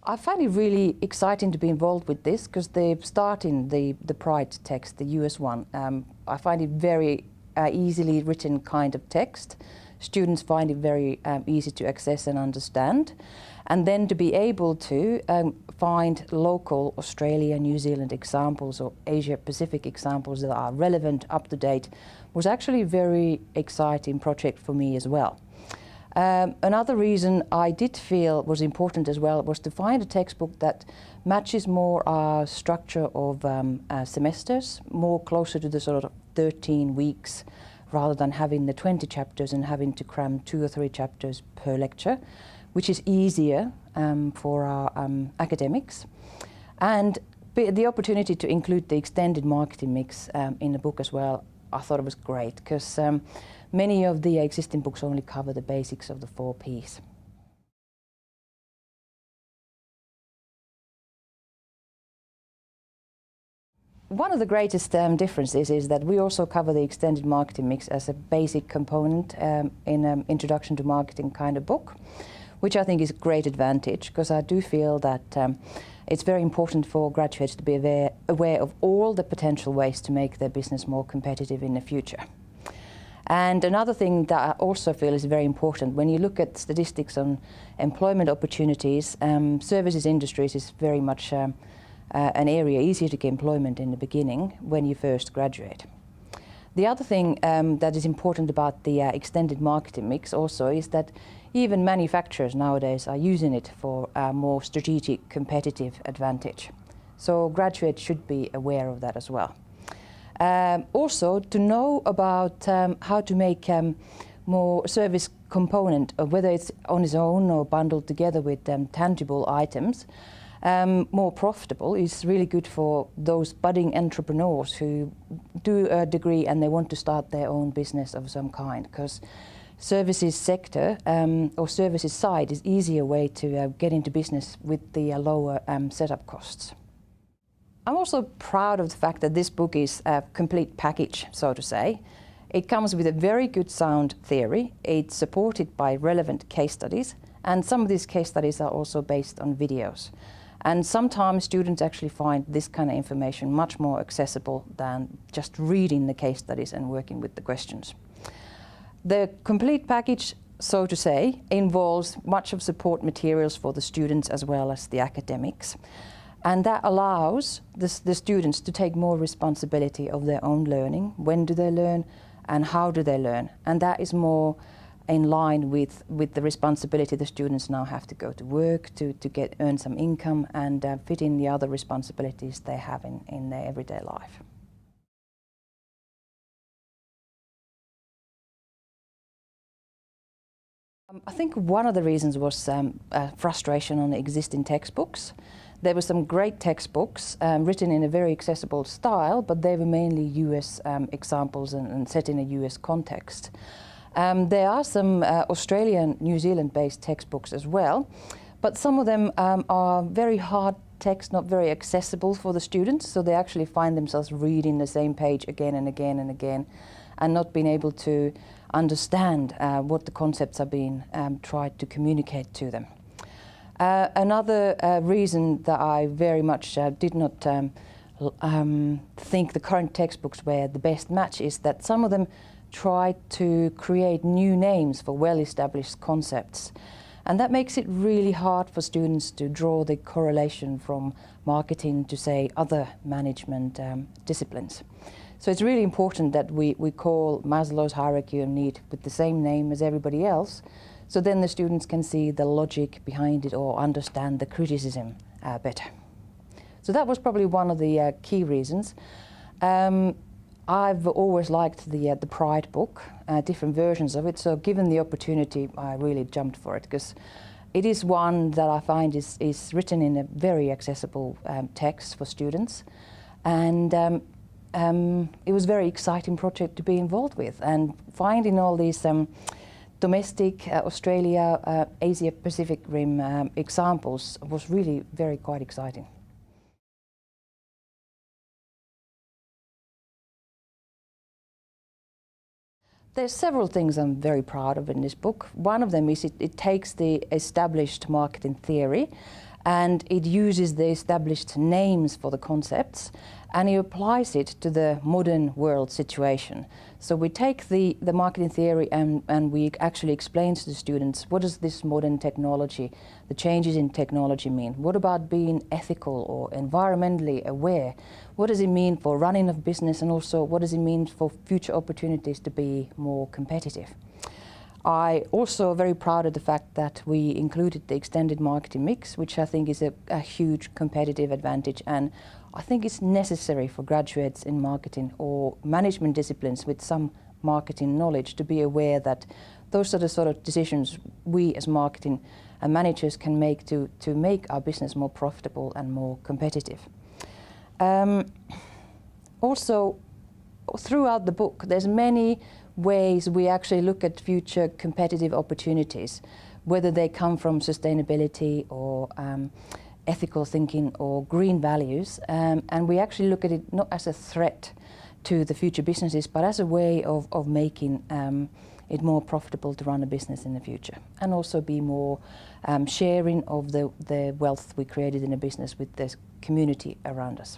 I find it really exciting to be involved with this because they start in the Pride text, the US one. I find it very easily written kind of text. Students find it very easy to access and understand. And then to be able to find local Australia, New Zealand examples or Asia Pacific examples that are relevant, up to date, was actually a very exciting project for me as well. Another reason I did feel was important as well was to find a textbook that matches more our structure of semesters, more closer to the sort of 13 weeks rather than having the 20 chapters and having to cram 2 or 3 chapters per lecture, which is easier for our academics. And the opportunity to include the extended marketing mix in the book as well, I thought it was great because many of the existing books only cover the basics of the 4 Ps. One of the greatest differences is that we also cover the extended marketing mix as a basic component in an introduction to marketing kind of book, which I think is a great advantage because I do feel that it's very important for graduates to be aware of all the potential ways to make their business more competitive in the future. And another thing that I also feel is very important, when you look at statistics on employment opportunities, services industries is very much an area easier to get employment in the beginning when you first graduate. The other thing that is important about the extended marketing mix also is that even manufacturers nowadays are using it for a more strategic competitive advantage. So graduates should be aware of that as well. Also, to know about how to make more service component, whether it's on its own or bundled together with tangible items, more profitable is really good for those budding entrepreneurs who do a degree and they want to start their own business of some kind, because services sector or services side is easier way to get into business with the lower setup costs. I'm also proud of the fact that this book is a complete package, so to say. It comes with a very good sound theory, it's supported by relevant case studies, and some of these case studies are also based on videos. And sometimes students actually find this kind of information much more accessible than just reading the case studies and working with the questions. The complete package, so to say, involves much of support materials for the students as well as the academics. And that allows the students to take more responsibility of their own learning. When do they learn and how do they learn? And that is more in line with the responsibility the students now have to go to work, to earn some income and fit in the other responsibilities they have in their everyday life. I think one of the reasons was frustration on the existing textbooks. There were some great textbooks written in a very accessible style, but they were mainly US examples and set in a US context. There are some Australian, New Zealand-based textbooks as well, but some of them are very hard text, not very accessible for the students, so they actually find themselves reading the same page again and again and again, and not being able to understand what the concepts are being tried to communicate to them. Another reason that I very much did not think the current textbooks were the best match is that some of them tried to create new names for well-established concepts. And that makes it really hard for students to draw the correlation from marketing to, say, other management disciplines. So it's really important that we call Maslow's hierarchy of need with the same name as everybody else, so then the students can see the logic behind it or understand the criticism better. So that was probably one of the key reasons. I've always liked the Pride book, different versions of it, so given the opportunity I really jumped for it because it is one that I find is written in a very accessible text for students, and it was a very exciting project to be involved with, and finding all these domestic Australia, Asia Pacific Rim examples was really quite exciting. There's several things I'm very proud of in this book. One of them is it takes the established marketing theory and it uses the established names for the concepts, and it applies it to the modern world situation. So we take the marketing theory and we actually explain to the students, what does this modern technology, the changes in technology mean? What about being ethical or environmentally aware? What does it mean for running a business, and also what does it mean for future opportunities to be more competitive? I also very proud of the fact that we included the extended marketing mix, which I think is a huge competitive advantage, and I think it's necessary for graduates in marketing or management disciplines with some marketing knowledge to be aware that those are the sort of decisions we as marketing and managers can make to make our business more profitable and more competitive. Also, throughout the book, there's many ways we actually look at future competitive opportunities, whether they come from sustainability or ethical thinking or green values, and we actually look at it not as a threat to the future businesses, but as a way of making it more profitable to run a business in the future, and also be more sharing of the wealth we created in a business with the community around us.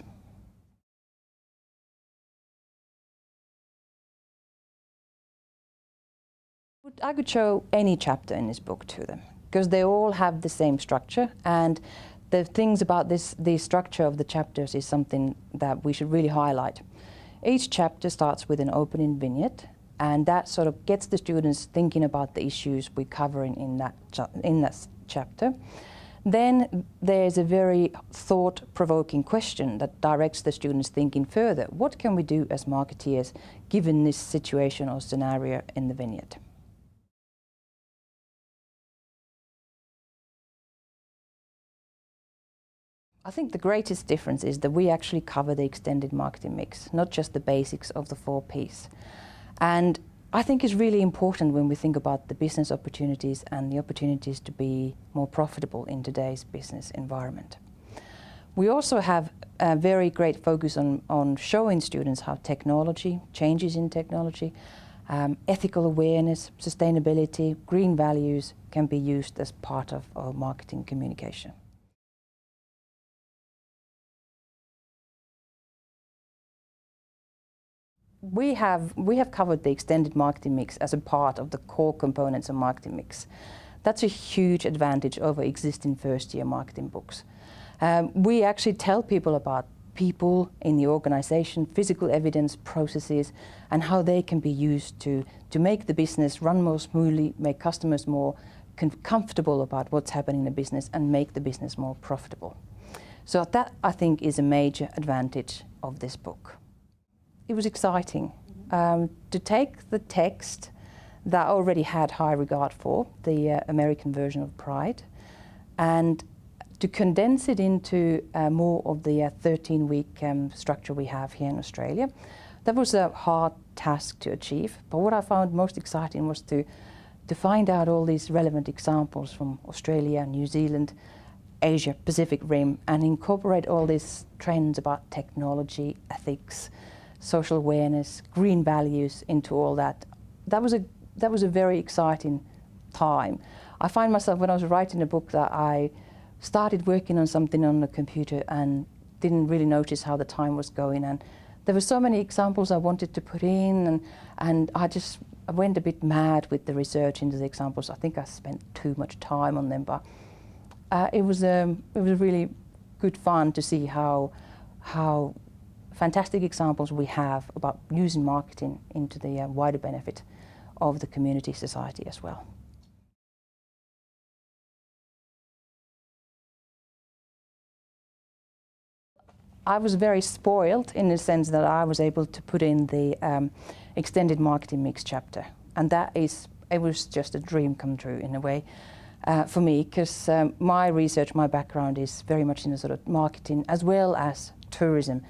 I could show any chapter in this book to them, because they all have the same structure, and the things about the structure of the chapters is something that we should really highlight. Each chapter starts with an opening vignette, and that sort of gets the students thinking about the issues we're covering in that chapter. Then there's a very thought-provoking question that directs the students thinking further. What can we do as marketeers given this situation or scenario in the vignette? I think the greatest difference is that we actually cover the extended marketing mix, not just the basics of the 4 Ps. And I think it's really important when we think about the business opportunities and the opportunities to be more profitable in today's business environment. We also have a very great focus on showing students how technology, changes in technology, ethical awareness, sustainability, green values can be used as part of our marketing communication. We have covered the extended marketing mix as a part of the core components of marketing mix. That's a huge advantage over existing first-year marketing books. We actually tell people about people in the organization, physical evidence, processes, and how they can be used to make the business run more smoothly, make customers more comfortable about what's happening in the business, and make the business more profitable. So that, I think, is a major advantage of this book. It was exciting to take the text that I already had high regard for, the American version of Pride, and to condense it into more of the 13-week structure we have here in Australia. That was a hard task to achieve, but what I found most exciting was to find out all these relevant examples from Australia, New Zealand, Asia, Pacific Rim, and incorporate all these trends about technology, ethics, social awareness, green values into all that. That was a very exciting time. I find myself, when I was writing a book, that I started working on something on the computer and didn't really notice how the time was going, and there were so many examples I wanted to put in, and I went a bit mad with the research into the examples. I think I spent too much time on them, but it was really good fun to see how fantastic examples we have about using marketing into the wider benefit of the community, society as well. I was very spoiled in the sense that I was able to put in the extended marketing mix chapter, and it was just a dream come true in a way for me, because my research, my background is very much in the sort of marketing as well as tourism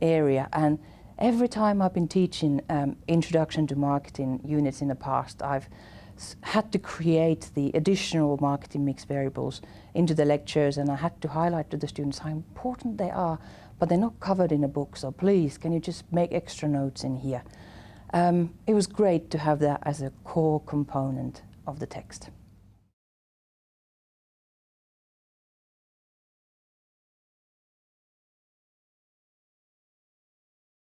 area, and every time I've been teaching introduction to marketing units in the past, I've had to create the additional marketing mix variables into the lectures, and I had to highlight to the students how important they are, but they're not covered in a book, so please can you just make extra notes in here. It was great to have that as a core component of the text.